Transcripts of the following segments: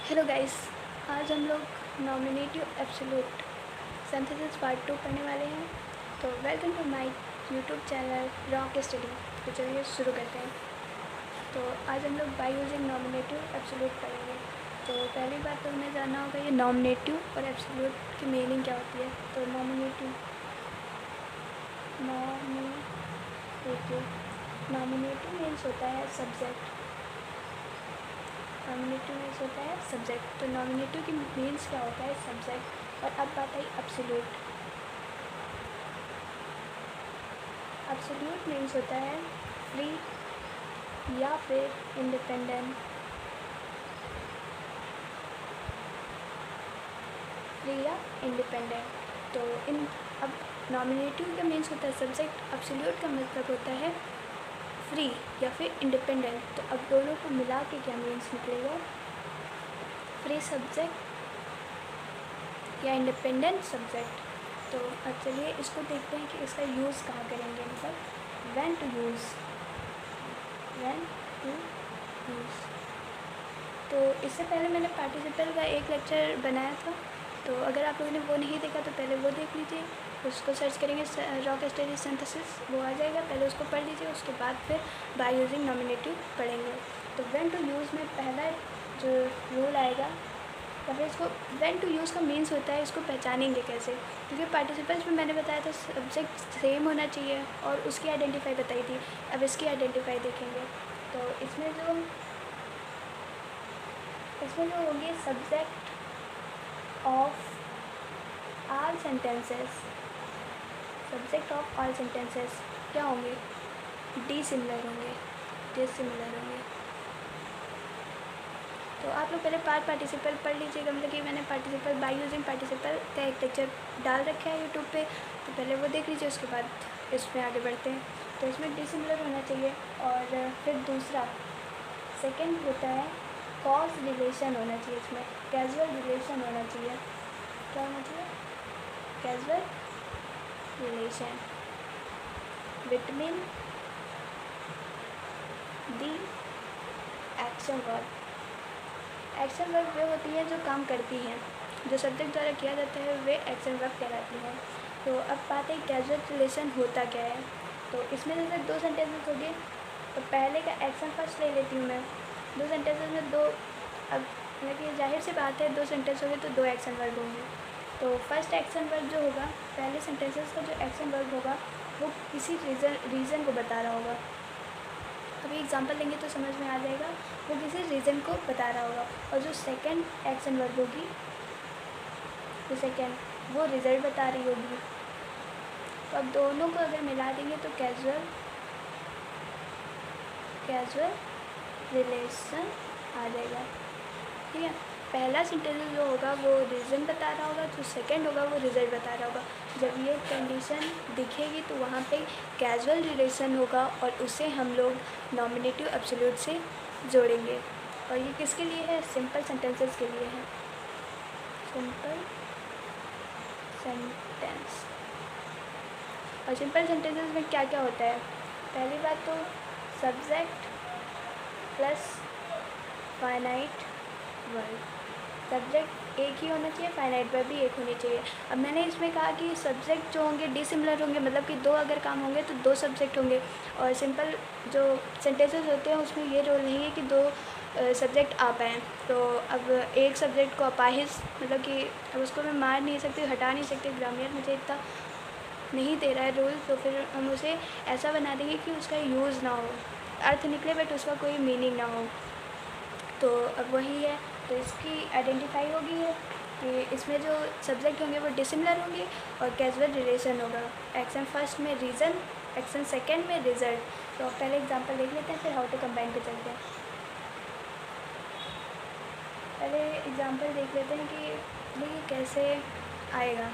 Hello guys, आज हम लोग नॉमिनेटिव एब्सोल्यूट सिंथेसिस पार्ट 2 पढ़ने वाले हैं। तो welcome to my YouTube channel rock study. तो चलिए शुरू करते हैं। तो आज हम लोग बाय यूजिंग नॉमिनेटिव एब्सोल्यूट पढ़ेंगे। तो पहली बात तो हमें जानना होगा ये नॉमिनेटिव और एब्सोल्यूट की मीनिंग क्या होती है। तो नॉमिनेटिव मीन्स होता है सब्जेक्ट। नॉमिनेटिव मीन्स होता है सब्जेक्ट। तो नॉमिनेटिव की मीन्स क्या होता है सब्जेक्ट। और अब बात आई एब्सोल्यूट। एब्सोल्यूट मीन्स होता है फ्री या फिर इंडिपेंडेंट। फ्री या इंडिपेंडेंट। तो इन अब नॉमिनेटिव का मीन्स होता है सब्जेक्ट, एब्सोल्यूट का मतलब होता है फ्री या फिर इंडिपेंडेंट। तो अब दोनों को मिला के क्या मीन्स निकलेगा, फ्री सब्जेक्ट या इंडिपेंडेंट सब्जेक्ट। तो अब चलिए इसको देखते हैं कि इसका यूज़ कहाँ करेंगे, मतलब व्हेन टू यूज़। तो इससे पहले मैंने पार्टिसिपल का एक लेक्चर बनाया था, तो अगर आप लोगों ने वो नहीं देखा तो पहले वो देख लीजिए। उसको सर्च करेंगे रॉक स्टडी सिंथेसिस, वो आ जाएगा। पहले उसको पढ़ लीजिए, उसके बाद फिर बाय यूजिंग नॉमिनेटिव पढ़ेंगे। तो व्हेन टू यूज़ में पहला जो रूल आएगा, या फिर इसको व्हेन टू यूज़ का मीन्स होता है, इसको पहचानेंगे कैसे। क्योंकि पार्टिसिपल्स में मैंने बताया था सब्जेक्ट सेम होना चाहिए और उसकी आइडेंटिफाई बताई थी। अब इसकी आइडेंटिफाई देखेंगे। तो इसमें जो होंगे subject of all sentences. Subject of all sentences क्या होंगे, डिसिमिलर होंगे। तो आप लोग पहले पार्टिसिपल पढ़ लीजिएगा, मतलब कि मैंने पार्टिसिपल बाय यूजिंग पार्टिसिपल का एक लेक्चर डाल रखा है यूट्यूब पे, तो पहले वो देख लीजिए, उसके बाद इसमें आगे बढ़ते हैं। तो इसमें डिसिमिलर होना चाहिए। और फिर दूसरा सेकंड होता है कॉज रिलेशन होना चाहिए। इसमें कैजुअल रिलेशन होना चाहिए। क्या होना चाहिए, casual relation between the action verb. Action verb वे होती हैं जो काम करती हैं, जो सब्जेक्ट द्वारा किया जाता है वे एक्शन वर्ब कहलाती हैं। तो अब बात है कैजुअल रिलेशन होता क्या है। तो इसमें जैसे दो सेंटेंसेस हो गए, तो पहले का एक्शन फर्स्ट ले लेती हूँ मैं। दो सेंटेंसेस में दो, अब मतलब कि जाहिर सी बात है, दो सेंटेंस हो गए तो दो एक्शन वर्ब होंगे। तो फर्स्ट एक्शन वर्ब जो होगा, पहले सेंटेंसेस का जो एक्शन वर्ब होगा वो किसी रीज़न को बता रहा होगा। अभी एग्जांपल लेंगे तो समझ में आ जाएगा, वो किसी रीज़न को बता रहा होगा। और जो सेकंड एक्शन वर्ब होगी, जो सेकंड वो रिज़ल्ट बता रही होगी। तो अब दोनों को अगर मिला देंगे तो कैजुअल रिलेशन आ जाएगा। ठीक है, पहला सेंटेंस जो होगा वो रीज़न बता रहा होगा, जो सेकंड होगा वो रिज़ल्ट बता रहा होगा। जब ये कंडीशन दिखेगी तो वहाँ पे कैजुअल रिलेशन होगा और उसे हम लोग नॉमिनेटिव एब्सोल्यूट से जोड़ेंगे। और ये किसके लिए है, सिंपल सेंटेंसेस के लिए है। Simple sentence. और सिंपल सेंटेंसेस में क्या क्या होता है, पहली बात तो subject plus finite verb. Subject एक ही होना चाहिए, फाइनाइट वर्ब भी एक होनी चाहिए। अब मैंने इसमें कहा कि सब्जेक्ट जो होंगे डिसिमिलर होंगे, मतलब कि दो अगर काम होंगे तो दो सब्जेक्ट होंगे। और सिंपल जो सेंटेंसेस होते हैं उसमें ये रोल नहीं है कि दो सब्जेक्ट आ पाएँ। तो अब एक सब्जेक्ट को अपाहिज, मतलब कि अब उसको मैं मार नहीं सकती, हटा नहीं सकती, ग्रामर मुझे इतना नहीं दे रहा है रूल, तो फिर हम उसे ऐसा बना देंगे कि उसका यूज़ ना हो, अर्थ निकले बट उसका कोई मीनिंग ना हो। तो अब वही है, तो इसकी आइडेंटिफाई होगी है कि इसमें जो सब्जेक्ट होंगे वो डिसिमिलर होंगे और कैजुअल रिलेशन होगा। एक्शन फर्स्ट में रीज़न, एक्शन सेकंड में रिजल्ट। तो पहले एग्जांपल देख लेते हैं, फिर हाउ टू कंबाइन पे चलते हैं। पहले एग्जांपल देख लेते हैं कि देखिए कैसे आएगा।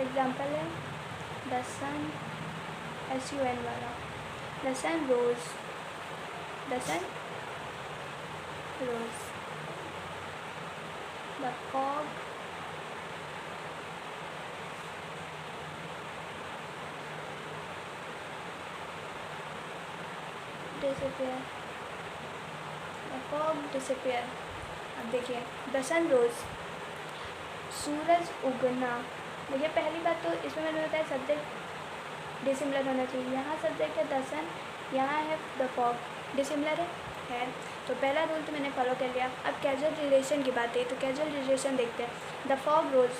एग्जांपल है द सन, SUN वाला। The sun rose, the sun rose. The fog disappear. The fog disappear अब देखिए द सन रोज, सूरज उगना। देखिए पहली बात तो इसमें मैंने बताया सब्जेक्ट डिसिमिलर होना चाहिए। यहाँ सब्जेक्ट है द सन, यहाँ है द फॉग, डिसिमिलर है। तो पहला रूल तो मैंने फॉलो कर लिया। अब कैजुअल रिलेशन की बात है, तो कैजुअल रिलेशन देखते हैं। द फॉग रोज,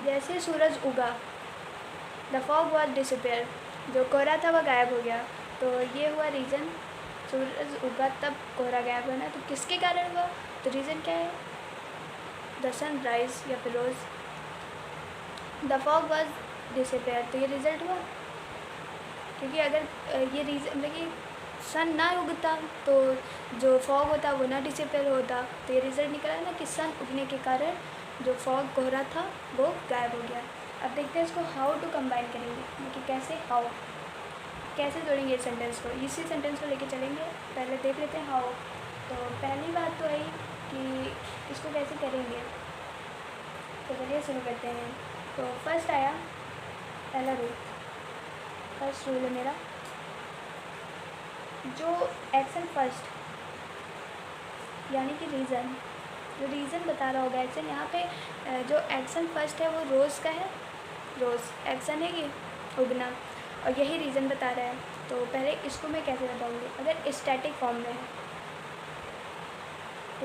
जैसे सूरज उगा, द फॉग वॉज डिसअपियर, जो कोहरा था वह गायब हो गया। तो ये हुआ रीज़न, सूरज उगा तब कोहरा गायब होना। तो किसके कारण हुआ, तो रीज़न क्या है, द सन राइज या फिर रोज। द फॉग वॉज डिसअपियर, तो ये रिज़ल्ट हुआ, क्योंकि अगर ये रीज़न मतलब कि सन ना उगता तो जो फॉग होता वो ना डिसअपियर होता। तो ये रिज़ल्ट निकला ना कि सन उगने के कारण जो फॉग कोहरा था वो गायब हो गया। अब देखते हैं इसको हाउ टू कंबाइन करेंगे, कि कैसे, हाउ कैसे जोड़ेंगे इस सेंटेंस को, इसी सेंटेंस को लेके चलेंगे। पहले देख लेते हैं हाउ। तो पहली बात तो आई कि इसको कैसे करेंगे, तो चलिए शुरू करते हैं। तो फर्स्ट आया पहला रूल, फर्स्ट रूल है मेरा, जो एक्शन फर्स्ट यानी कि रीज़न, जो रीज़न बता रहा होगा एक्शन, यहाँ पे जो एक्शन फर्स्ट है वो रोज़ का है, रोज़ एक्शन है ये उगना, और यही रीज़न बता रहा है। तो पहले इसको मैं कैसे बताऊँगी, अगर स्टैटिक फॉर्म में है,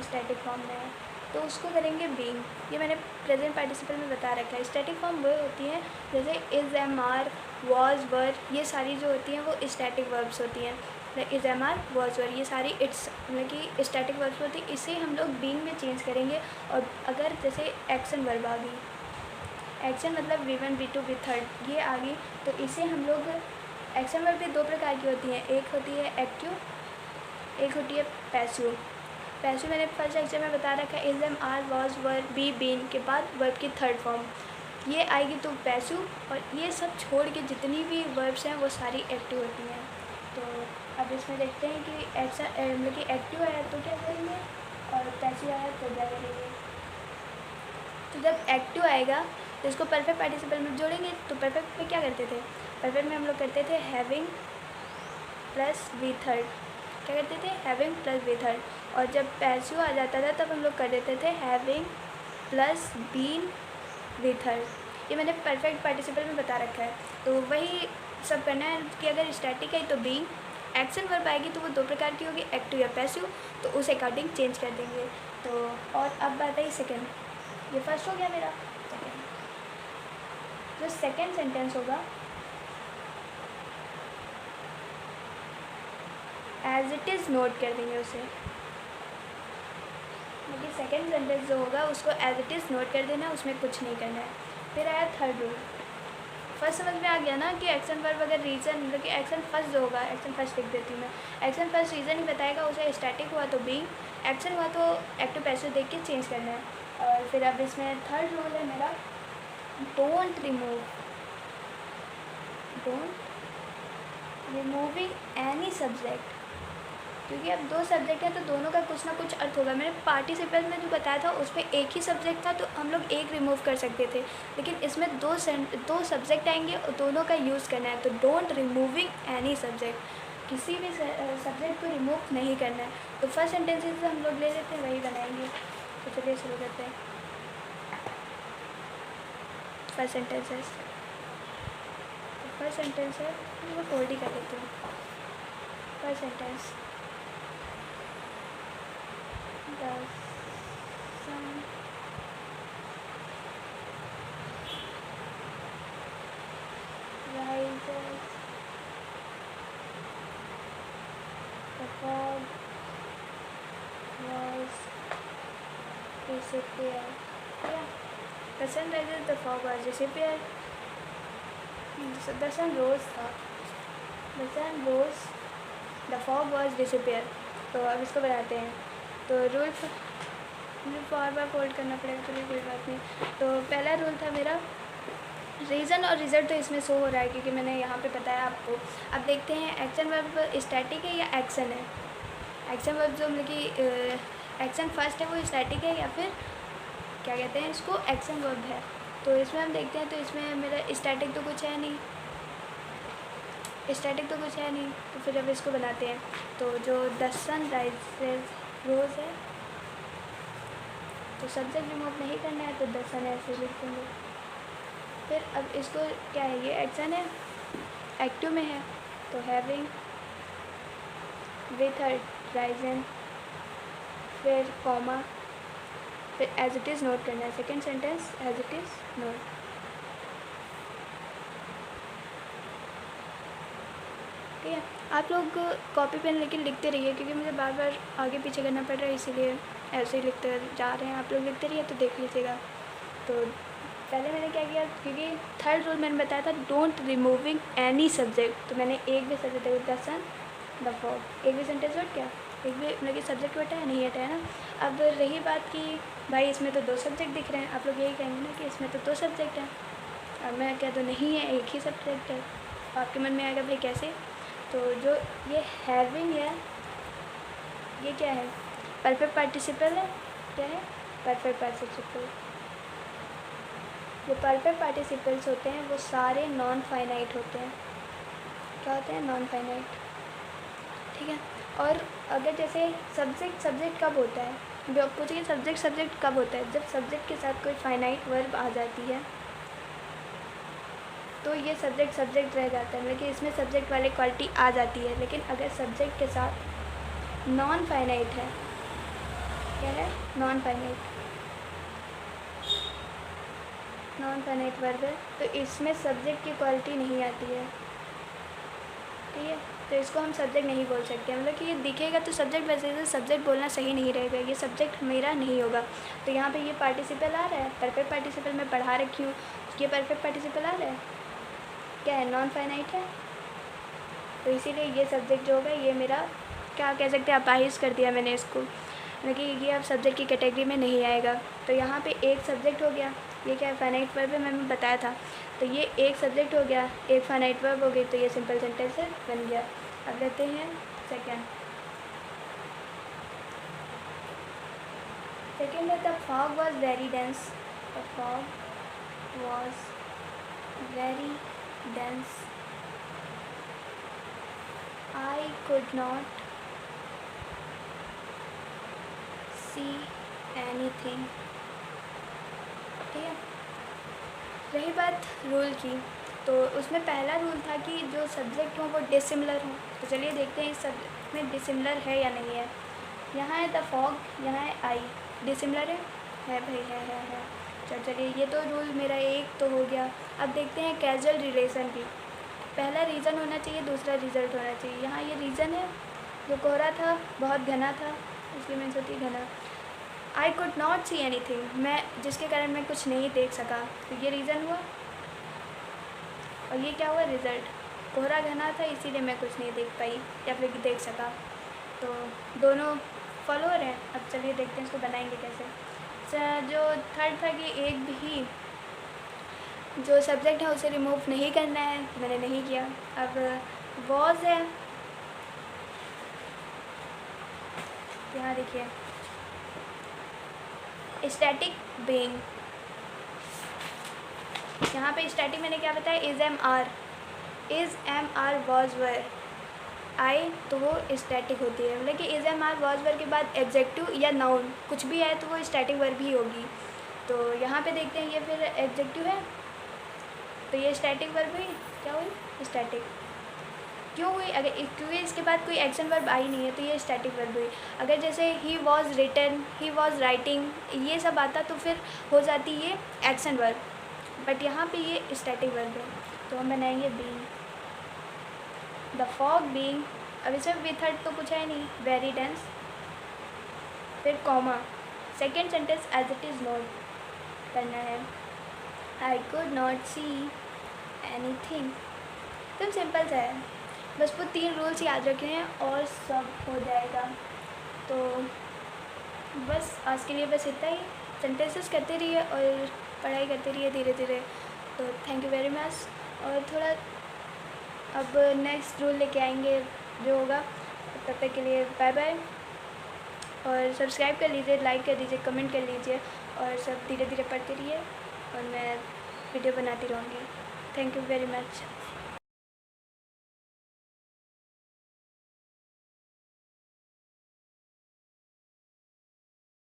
स्टैटिक फॉर्म में है तो उसको करेंगे बीइंग। ये मैंने प्रेजेंट पार्टिसिपल में बता रखा है। स्टैटिक फॉर्म वो होती हैं जैसे इज़, एम, आर, वॉज, वर, ये सारी जो होती हैं वो स्टैटिक वर्ब्स होती हैं। इज़, एम, आर, वॉज, वर, ये सारी इट्स मतलब कि स्टैटिक वर्ब्स होती है। इसे हम लोग बीइंग में चेंज करेंगे। और अगर जैसे एक्शन वर्ब आ गई, एक्शन मतलब V1, V2, V3 ये आ गई, तो इसे हम लोग, एक्शन वर्ब भी दो प्रकार की होती हैं, एक होती है एक्टिव, एक होती है पैसिव। पैसिव मैंने फर्स्ट लेक्चर में बता रखा है, is, am, are, was, were, be, been के बाद वर्ब की थर्ड फॉर्म ये आएगी तो पैसिव। और ये सब छोड़ के जितनी भी वर्ब्स हैं वो सारी एक्टिव होती हैं। तो अब इसमें देखते हैं कि एक्शन मतलब कि एक्टिव आया तो क्या करेंगे और पैसिव आया तो क्या करेंगे। तो जब एक्टिव आएगा तो इसको परफेक्ट पार्टिसिपल में जोड़ेंगे। तो परफेक्ट में क्या करते थे, परफेक्ट में हम लोग करते थे हैविंग प्लस वी थर्ड, क्या करते थे, हैविंग प्लस वी थर्ड। और जब पैसिव आ जाता था तब हम लोग कर देते थे having plus been V third. ये मैंने परफेक्ट पार्टिसिपल में बता रखा है। तो वही सब करना है कि अगर स्टैटिक है तो बीइंग, एक्शन वर्ब आएगी तो वो दो प्रकार की होगी, एक्टिव या पैसिव, तो उस अकॉर्डिंग चेंज कर देंगे। तो और अब बात आई सेकेंड, ये फर्स्ट हो गया मेरा। सेकेंड, जो सेकेंड सेंटेंस होगा एज इट इज़ नोट कर देंगे उसे, क्योंकि सेकेंड सेंटेंस जो होगा उसको एज इट इज़ नोट कर देना, उसमें कुछ नहीं करना है। फिर आया थर्ड रूल। फर्स्ट समझ में आ गया ना कि एक्शन वर्ब अगर रीज़न मतलब कि एक्शन फर्स्ट जो होगा, एक्शन फर्स्ट लिख देती हूँ मैं, एक्शन फर्स्ट रीज़न ही बताएगा, उसे स्टैटिक हुआ तो बीइंग, एक्शन हुआ तो एक्टिव पैसिव देख के चेंज करना है। और फिर अब इसमें थर्ड रूल है मेरा, don't remove, don't removing any subject, क्योंकि अब दो सब्जेक्ट हैं तो दोनों का कुछ ना कुछ अर्थ होगा। मैंने पार्टिसिपल में जो बताया था उसमें एक ही सब्जेक्ट था तो हम लोग एक रिमूव कर सकते थे, लेकिन इसमें दो सब्जेक्ट आएंगे और दोनों का यूज़ करना है। तो डोंट रिमूविंग एनी सब्जेक्ट, किसी भी सब्जेक्ट को रिमूव नहीं करना है। तो फर्स्ट सेंटेंसेस हम लोग ले लेते हैं, वही बनाएंगे। तो चलिए शुरू करते हैं। फर्स्ट सेंटेंसेस, फर्स्ट सेंटेंस है वो फोल्ड ही कर लेते हैं। First sentence, the sun rises, the fog was disappeared. Yeah, the sun rises, the fog was disappeared. The sun rose था, the sun rose, the fog was disappeared. तो अब इसको बनाते हैं। तो रूल बार बार फोल्ड करना पड़ेगा, चलिए कोई बात नहीं। तो पहला रूल था मेरा रीज़न और रिज़ल्ट, तो इसमें शो हो रहा है क्योंकि मैंने यहाँ पे बताया आपको। अब देखते हैं एक्शन वर्ब स्टैटिक है या एक्शन है। एक्शन वर्ब जो मतलब कि एक्शन फर्स्ट है वो स्टैटिक है या फिर क्या कहते हैं इसको, एक्शन वर्ब है। तो इसमें हम देखते हैं, तो इसमें मेरा स्टैटिक तो कुछ है नहीं, स्टैटिक तो कुछ है नहीं, तो फिर अब इसको बनाते हैं। तो जो द सन राइजेज रोज़ है, तो सब्जेक्ट रिमूव नहीं करना है तो द सन ऐसे लिख देंगे। फिर अब इसको क्या है, ये एक्शन है, एक्टिव में है तो हैविंग विथ राइजन, फिर कॉमा, फिर एज इट इज़ नोट करना है। Second sentence as it is note. ठीक है, आप लोग कॉपी पेन लेकिन लिखते रहिए क्योंकि मुझे बार बार आगे पीछे करना पड़ रहा है, इसीलिए ऐसे ही लिखते जा रहे हैं। आप लोग लिखते रहिए तो देख लीजिएगा। तो पहले मैंने क्या किया, क्योंकि थर्ड रूल मैंने बताया था डोंट रिमूविंग एनी सब्जेक्ट, तो मैंने एक भी subject the sun the fog, एक भी सेंटेंस हट क्या, एक भी मतलब कि सब्जेक्ट हटाया नहीं, हटाया ना। अब रही बात कि भाई इसमें तो 2 सब्जेक्ट दिख रहे हैं, आप लोग यही कहेंगे ना कि इसमें तो 2 सब्जेक्ट हैं, और मैं कह दूँ नहीं है, एक ही सब्जेक्ट है। आपके मन में आएगा भाई कैसे, तो जो ये हैविंग है ये क्या है, परफेक्ट पार्टिसिपल है, क्या है परफेक्ट पार्टिसिपल। जो परफेक्ट पार्टिसिपल्स होते हैं वो सारे नॉन फाइनाइट होते हैं। क्या होते हैं, नॉन फाइनाइट। ठीक है, और अगर जैसे सब्जेक्ट कब होता है, जो पूछिए सब्जेक्ट कब होता है, जब सब्जेक्ट के साथ कोई फाइनाइट वर्ब आ जाती है तो ये सब्जेक्ट रह जाता है, मतलब कि इसमें सब्जेक्ट वाली क्वालिटी आ जाती है। लेकिन अगर सब्जेक्ट के साथ नॉन फाइनाइट है, क्या है, नॉन फाइनाइट वर्ब है, तो इसमें सब्जेक्ट की क्वालिटी नहीं आती है। ठीक है, तो इसको हम सब्जेक्ट नहीं बोल सकते, मतलब कि ये दिखेगा तो सब्जेक्ट, वैसे सब्जेक्ट बोलना सही नहीं रहेगा, ये सब्जेक्ट मेरा नहीं होगा। तो यहाँ पे ये पार्टिसिपल आ रहा है, परफेक्ट पार्टिसिपल मैं पढ़ा रखी हूँ, ये परफेक्ट पार्टिसिपल आ रहा है, क्या है, नॉन फाइनाइट है, तो इसीलिए ये सब्जेक्ट जो होगा ये मेरा क्या कह सकते हैं, अपाहिज कर दिया मैंने इसको, मतलब कि ये अब सब्जेक्ट की कैटेगरी में नहीं आएगा। तो यहाँ पे एक सब्जेक्ट हो गया, ये क्या है, फाइनाइट वर्ब है, मैंने बताया था। तो ये एक सब्जेक्ट हो गया, एक फाइनाइट वर्ब हो गई, तो ये सिंपल सेंटेंस बन गया। अब लेते हैं सेकेंड है the fog was very dense, the fog was very dense, I could not see anything। ठीक है, रही बात रूल की, तो उसमें पहला रूल था कि जो सब्जेक्ट हो वो डिसिमिलर हो। तो चलिए देखते हैं इस सब्जेक्ट में डिसिमिलर है या नहीं है। यहाँ है द फॉग, यहाँ है आई, डिसिमिलर है भाई, है। चलिए ये तो रूल मेरा एक तो हो गया। अब देखते हैं कैजुअल रिलेशन की। पहला रीज़न होना चाहिए, दूसरा रिज़ल्ट होना चाहिए। यहाँ ये रीज़न है, जो कोहरा था बहुत घना था, इसलिए मीन्स होती घना। आई कुड नॉट सी एनीथिंग, मैं जिसके कारण मैं कुछ नहीं देख सका, तो ये रीज़न हुआ। और ये क्या हुआ, रिज़ल्ट, कोहरा घना था इसीलिए मैं कुछ नहीं देख पाई या फिर देख सका। तो दोनों फॉलो हो रहे हैं। अब चलिए देखते हैं इसको बनाएंगे कैसे। जो थर्ड था कि एक भी जो सब्जेक्ट है उसे रिमूव नहीं करना है, मैंने नहीं किया। अब वॉज है, यहाँ देखिए स्टैटिक बीइंग, यहाँ पे स्टैटिक मैंने क्या बताया, is am are was were, आई तो वो स्टैटिक होती है, मतलब कि is am are was were के बाद एग्जेक्टिव या नाउन कुछ भी है तो वो स्टैटिक वर्ब ही होगी। तो यहाँ पे देखते हैं ये फिर एग्जेक्टिव है, तो ये स्टैटिक वर्ब हुई, क्या हुई, स्टैटिक। क्यों हुई, अगर क्योंकि इसके बाद कोई एक्शन वर्ब आई नहीं है तो ये स्टैटिक वर्ब हुई। अगर जैसे he was written, he was writing, ये सब आता तो फिर हो जाती ये एक्शन वर्ब, बट यहाँ पे ये स्टैटिक वर्ब है। तो हम बनाएंगे बीइंग, द फॉग बीइंग। अब इसमें विथ तो पूछा ही नहीं, वेरी डेंस, फिर comma, second sentence as it is note करना है, I could not see anything. एकदम सिंपल सा है, बस वो 3 रूल्स याद रखे हैं और सब हो जाएगा। तो बस आज के लिए बस इतना ही, सेंटेंसेस करते रहिए और पढ़ाई करते रहिए धीरे धीरे। तो थैंक यू वेरी मच। और थोड़ा अब नेक्स्ट रूल लेके आएंगे जो होगा, तब तक के लिए बाय बाय। और सब्सक्राइब कर लीजिए, लाइक कर दीजिए, कमेंट कर लीजिए, और सब धीरे धीरे पढ़ते रहिए और मैं वीडियो बनाती रहूँगी। Thank you very much.